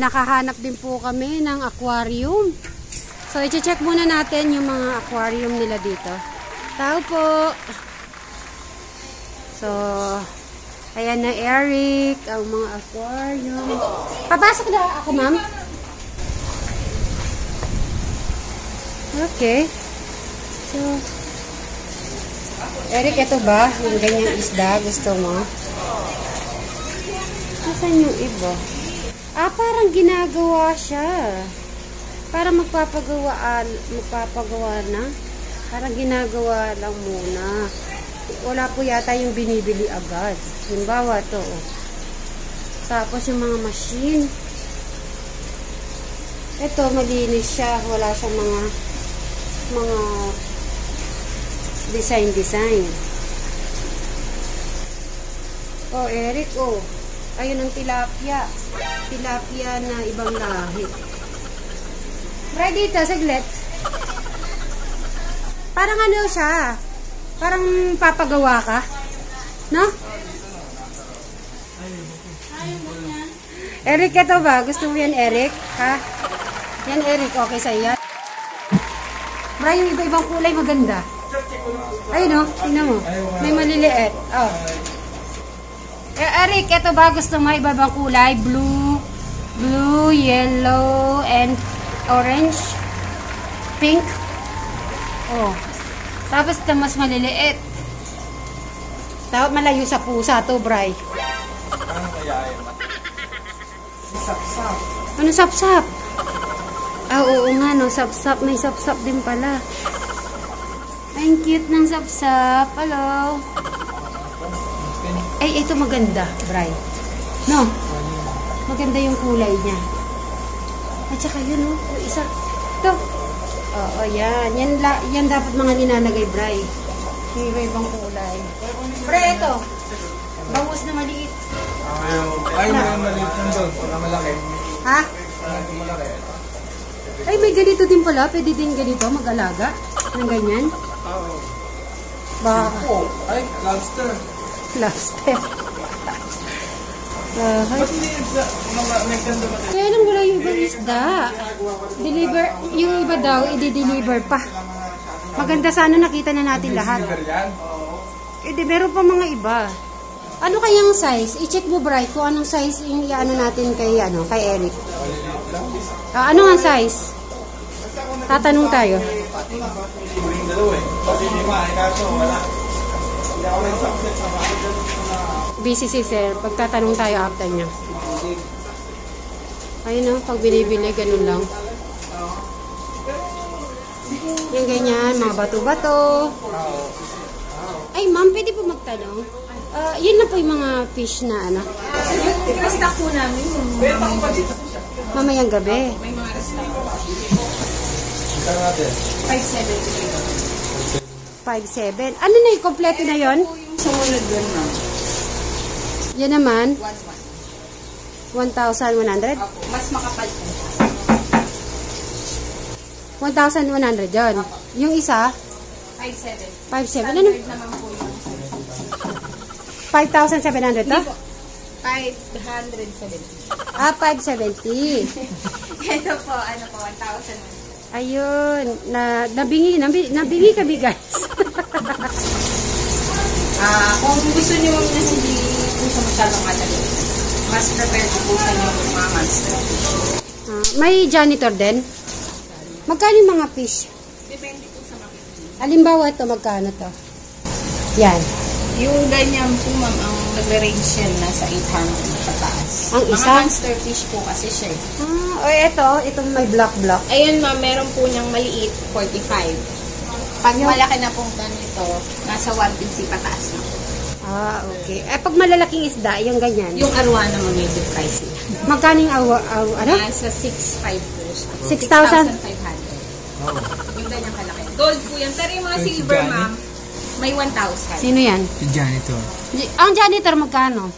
nakahanap din po kami ng aquarium. So, i-check muna natin yung mga aquarium nila dito. Tao po! So, ayan na Eric, ang mga aquarium. Papasok na ako, ma'am? Okay. So, Eric, ito ba? Yung ganyang isda, gusto mo? Nasaan yung iba? Parang ginagawa siya. Parang magpapagawa na. Parang ginagawa lang muna. Wala po yata yung binibili agad. Halimbawa to. Tapos yung mga machine. Ito, malinis siya. Wala siyang mga design. Oh, Eric, oh. Ayun ang tilapia. Tilapia na ibang lahi. Try dito, saglit. Parang ano siya. Parang papagawa ka. No? Eric, ito ba? Gusto mo yan, Eric? Ha? Yan, Eric. Okay sa'yo yan. Bra, yung iba-ibang kulay maganda. Ayun, no? Tingnan mo. May maliliit. Oh. Eric, ito ba? Gusto mo iba-ibang kulay? Blue, yellow, and orange. Pink. Oh. Tapos ito mas maliliit. Tapos malayo sa pusa to, Bray. Ano kaya yun? Sapsap. Ano sapsap? Oo nga, no. Sapsap. May sapsap din pala. Ang cute ng sapsap. Hello. Ay, ito maganda, Bray. No? Maganda yung kulay niya. At saka yun, no? O, isa. Ito. Oo, yan. Yan dapat mga nilalagay, Bray. Yung iba-ibang kulay. Bray, ito. Bangus na maliit. Ay, may maliit yung doon. Wala malaki. Ha? Wala malaki. Ay, may ganito din pala. Pwede din ganito, mag-alaga. Ng ganyan. Oo. Baka. Ay, lobster. Lobster. Ba't hindi may ganda ba? Kaya lang wala yung ibang isda. Deliver, yung iba daw, i-deliver pa. Maganda sana nakita na natin lahat. Meron pa mga iba. Ano kayang size? I-check mo, Bright, kung anong size yung i-ano natin kay Eric. Ano ang size? Tatanong tayo. Busy si Sir. Pagtatanong tayo after niya. Ayun, no? Pag binibili, ganun lang. Yung ganyan, mga bato-bato. Ay, ma'am, pwede po magtanong? Yun na po yung mga fish na, ano? Restock po namin. Mamayang gabi. May mga restock. 5.7. Ano na yung kompleto na yon? Sumunod doon, ma'am. Yan naman, 1,100. 1,100? Mas makapal po. 1,100 yon. Yung isa, 5,700. 5.7. Ano? Standard naman po yung 5,700 to? Hindi po. 570. 570. Ito po, ano po, 1,000. Ayun, nabingi kami, guys. Kung gusto niyo na hindi po sa masyadong madali, mas prepare ko po sa inyo yung mga monster fish. May janitor din? Magkano yung mga fish? Depende po sa makikita. Halimbawa ito, magkano to? Yan. Yung ganyan po, ma'am, ang nag-range yan nasa 800 pataas. Ang isa? Mga monster fish po kasi siya. Itong may black. Ayun, ma'am, meron po niyang maliit, 45. Pag malaki na pong ganito, nasa 150 pataas na po. Okay. Pag malalaking isda, yung ganyan. Yung arwana mo, medyo pricey. Magkano yung ano? Nasa 6,500 po siya. 6,000? 6,500. Yung ganyang kalaki. Gold po yan. Pero yung mga silver, ma'am, may 1,000. Sino yan? Si janitor. Ang janitor, magkano?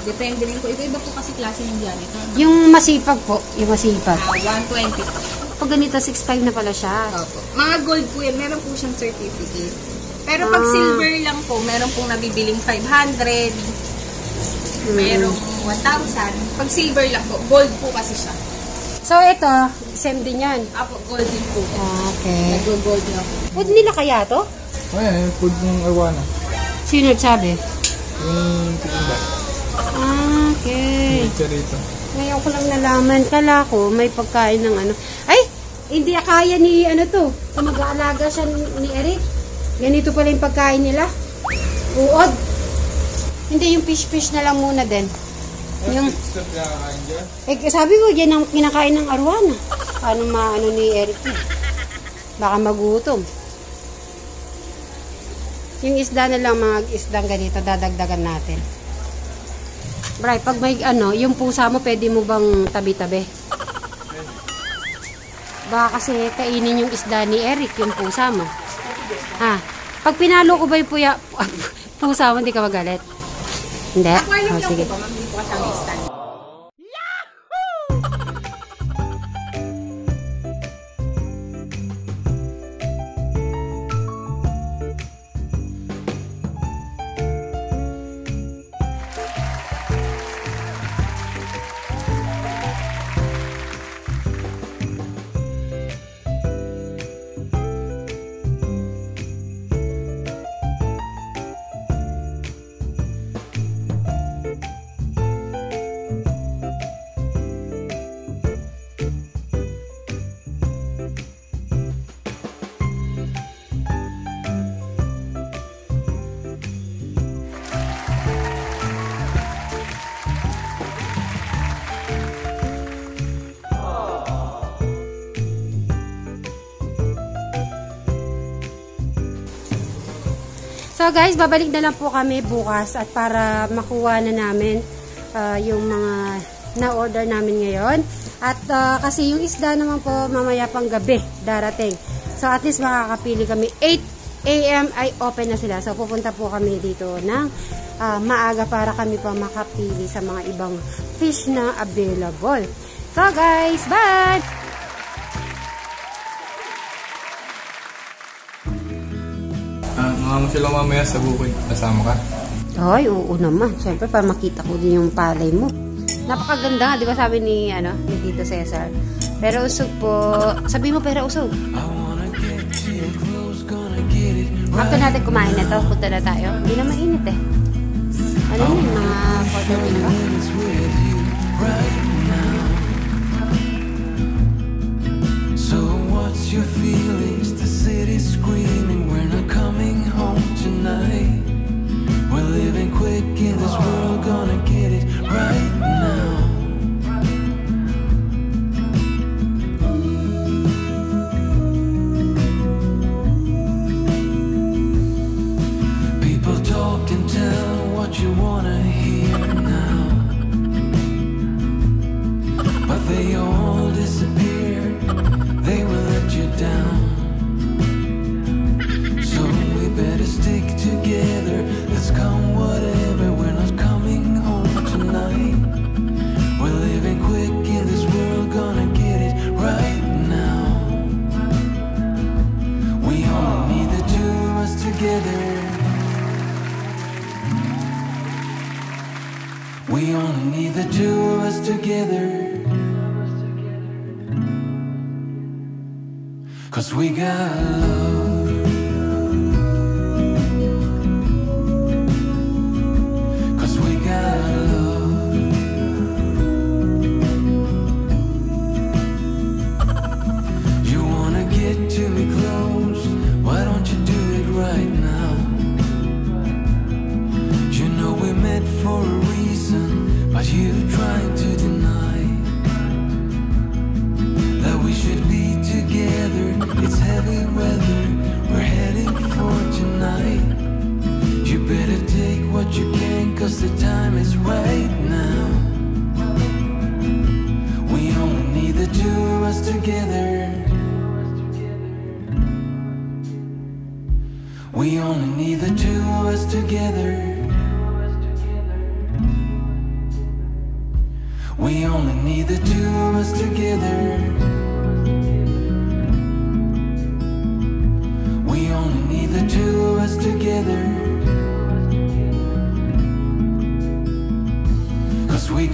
Depende rin po. Iba-iba po kasi klase ng janitor. Yung masipag po. Yung masipag. 120 po. Pag ganito, 6,500 na pala siya. Opo. Mga gold po yan. Meron po siyang certificate. Pero pag silver lang po, meron pong nabibiling 500. Merong 1,000. Pag silver lang po, gold po kasi siya. So, ito, same din yan. Apo, gold din po. Okay. Nag-gold lang po. Food nila kaya to? Ayan, yung food ng Arwana. Sino nagsabi? Yung tikinda. Okay. Yung charito. Ngayon ko lang nalaman. Kala ko, may pagkain ng ano. Ay! Hindi kaya ni ano to. Kung mag-aalaga siya ni Eric. Ganito pala yung pagkain nila. Uod. Hindi, yung fish na lang muna din. Yung, sabi ko, yan ang kinakain ng Arwana. Paano maano ni Eric yun? Baka magutom. Yung isda na lang, mga isdang ganito, dadagdagan natin. Bray, pag may ano, yung pusa mo, pwede mo bang tabi-tabi? Baka kasi kainin yung isda ni Eric, yung pusa mo. Ha? Pag pinalo ko ba yung pusa mo, hindi ka magalit? Hindi? Aquarium lang Sige. po ba? Mamili po kasi ang stand. So guys, babalik na lang po kami bukas at para makuha na namin yung mga na-order namin ngayon. At kasi yung isda naman po mamaya pang gabi darating. So at least makakapili kami. 8 AM ay open na sila. So pupunta po kami dito ng maaga para kami pa makapili sa mga ibang fish na available. So guys, bye! Mga mo sila mamaya sa bukid. Kasama ka? Ay, oo naman. Siyempre, para makita ko din yung palay mo. Napakaganda nga, di ba sabi ni Tito Cesar? Pero usog po. Sabi mo, pero usog. After natin kumain na to, punta na tayo. Hindi na mainit eh. Ano yun, mga 40 minutes ba? So what's your feelings? The city's screaming, we're not coming home tonight. We're living quick in this world, gonna get it right now. People talk and tell what you wanna hear now, but they all disappear. They will let you down. So we better stick together. Let's come whatever. We're not coming home tonight. We're living quick in this world, gonna get it right now. We only need the two of us together. We only need the two of us together. 'Cause we got love. 'Cause we got love. You wanna get to me close? Why don't you do it right now? You know we met for a reason, but you trying to deny that we should be together. It's heavy weather we're heading for tonight. You better take what you can, 'cause the time is right now. We only need the two of us together. We only need the two of us together. We only need the two of us together. We only need the two of us together. 'Cause we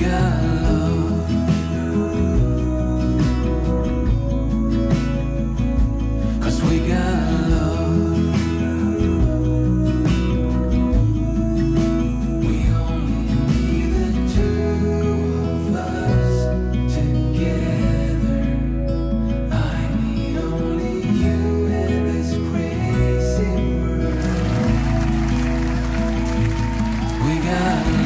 I